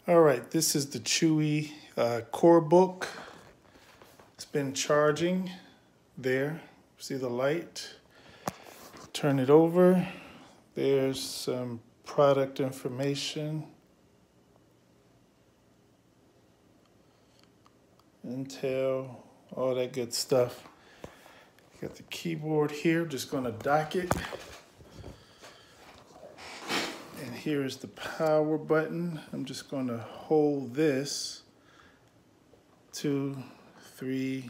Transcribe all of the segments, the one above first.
All right, this is the Chuwi corebook. It's been charging there. See the light? Turn it over. There's some product information. Intel, all that good stuff. Got the keyboard here. Just going to dock it. And here's the power button. I'm just going to hold this. 2, 3,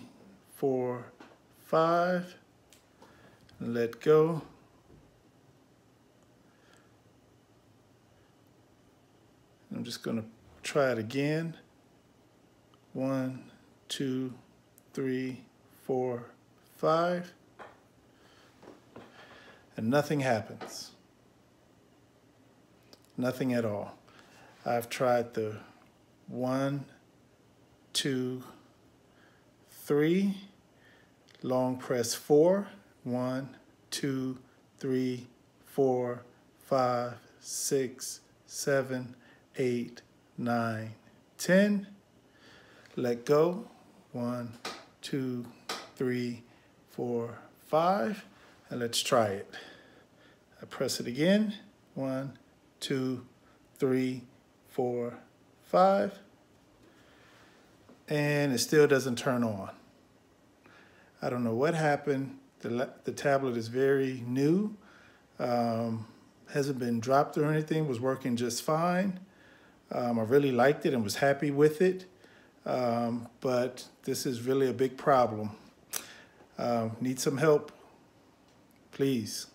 4, 5. And let go. I'm just going to try it again. 1, 2, 3, 4, 5. And nothing happens. Nothing at all. I've tried the 1, 2, 3, long press 4, 1, 2, 3, 4, 5, 6, 7, 8, 9, 10. Let go. 1, 2, 3, 4, 5. And let's try it. I press it again. 1, 2, 3, 4, 5. And it still doesn't turn on. I don't know what happened. The tablet is very new. Hasn't been dropped or anything. Was working just fine. I really liked it and was happy with it. But this is really a big problem. Need some help, please.